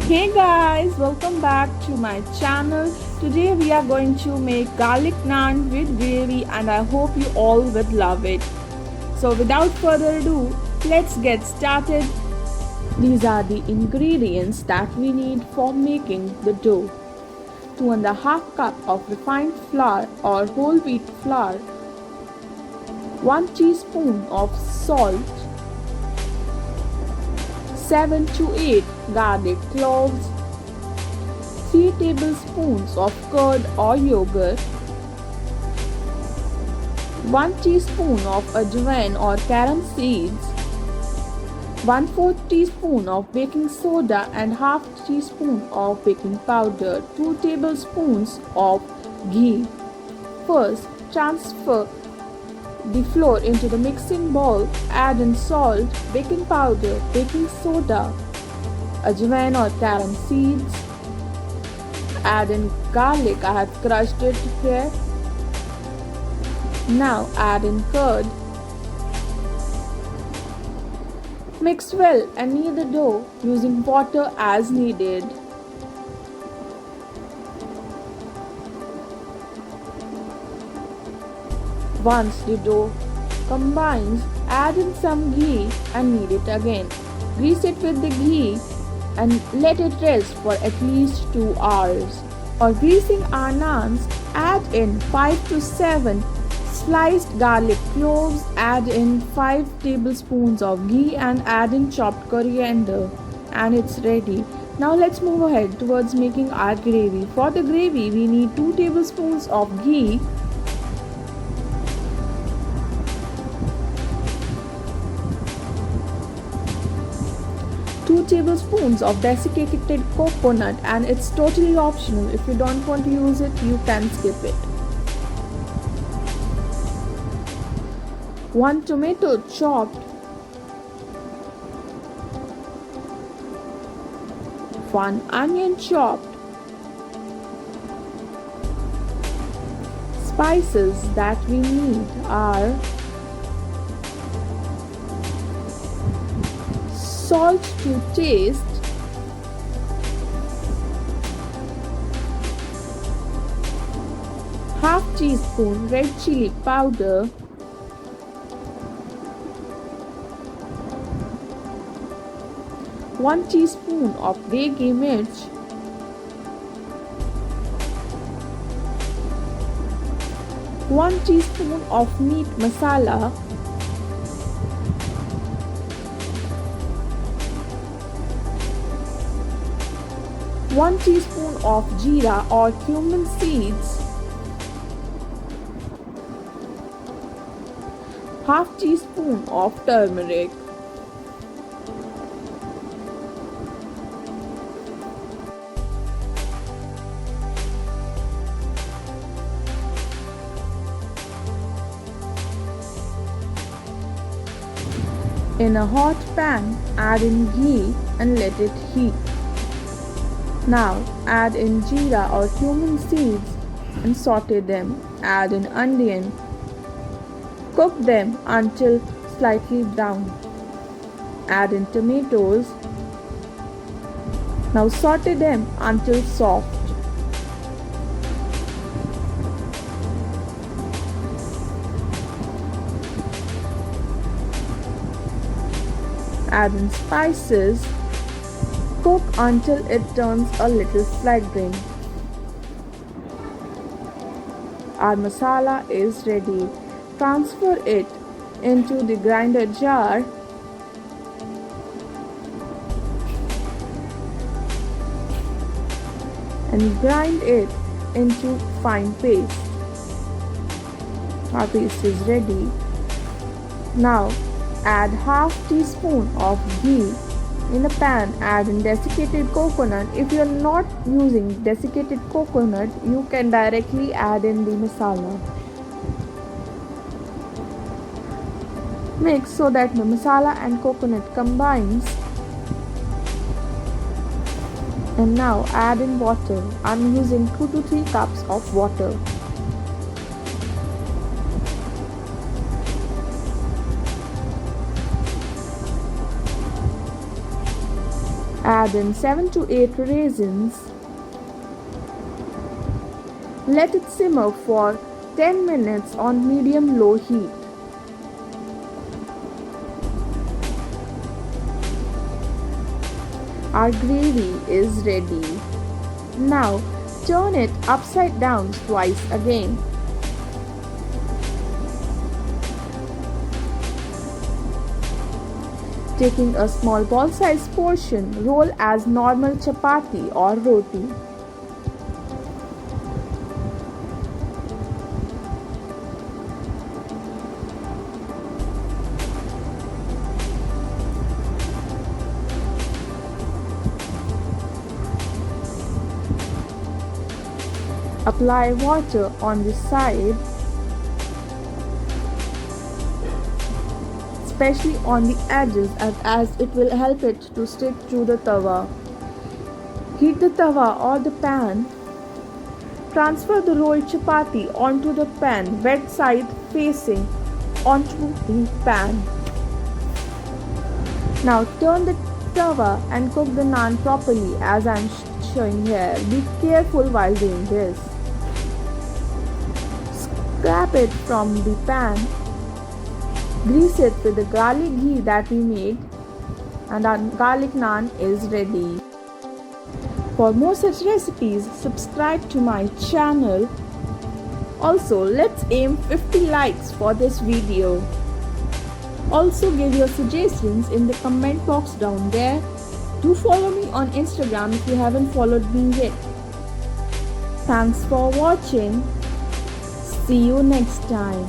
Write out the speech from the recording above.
Hey guys, welcome back to my channel. Today we are going to make garlic naan with gravy and I hope you all would love it. So without further ado, let's get started. These are the ingredients that we need for making the dough. 2.5 cup of refined flour or whole wheat flour, 1 teaspoon of salt, 7 to 8 garlic cloves, 3 tablespoons of curd or yogurt, 1 teaspoon of ajwain or carom seeds, 1/4 teaspoon of baking soda and half teaspoon of baking powder, 2 tablespoons of ghee. First, transfer the flour into the mixing bowl, add in salt, baking powder, baking soda, ajwain or carom seeds, add in garlic, I have crushed it here. Now add in curd. Mix well and knead the dough using water as needed. Once the dough combines, add in some ghee and knead it again. Grease it with the ghee and let it rest for at least 2 hours. For greasing our naans, add in 5 to 7 sliced garlic cloves, add in 5 tablespoons of ghee and add in chopped coriander, and it's ready. Now let's move ahead towards making our gravy. For the gravy, we need 2 tablespoons of ghee, 2 tablespoons of desiccated coconut, and it's totally optional. If you don't want to use it, you can skip it. 1 tomato chopped, 1 onion chopped. Spices that we need are salt to taste, half teaspoon red chili powder, 1 teaspoon of degi mirch, 1 teaspoon of meat masala, 1 teaspoon of jeera or cumin seeds, half teaspoon of turmeric. In a hot pan, add in ghee and let it heat. Now add in jeera or cumin seeds and saute them. Add in onion. Cook them until slightly brown. Add in tomatoes. Now saute them until soft. Add in spices. Cook until it turns a little fragrant. Our masala is ready. Transfer it into the grinder jar and grind it into fine paste. Our paste is ready. Now add half teaspoon of ghee. In a pan, add in desiccated coconut. If you are not using desiccated coconut, you can directly add in the masala. Mix so that the masala and coconut combines. And now add in water. I'm using 2 to 3 cups of water. Add in 7 to 8 raisins. Let it simmer for 10 minutes on medium-low heat. Our gravy is ready. Now turn it upside down twice again. Taking a small ball-sized portion, roll as normal chapati or roti. Apply water on the side, especially on the edges, as it will help it to stick to the tawa. Heat the tawa or the pan. Transfer the rolled chapati onto the pan, wet side facing onto the pan. Now turn the tawa and cook the naan properly as I am showing here. Be careful while doing this. Scrape it from the pan. Grease it with the garlic ghee that we made, and our garlic naan is ready. For more such recipes, subscribe to my channel. Also, let's aim 50 likes for this video. Also, give your suggestions in the comment box down there. Do follow me on Instagram if you haven't followed me yet. Thanks for watching. See you next time.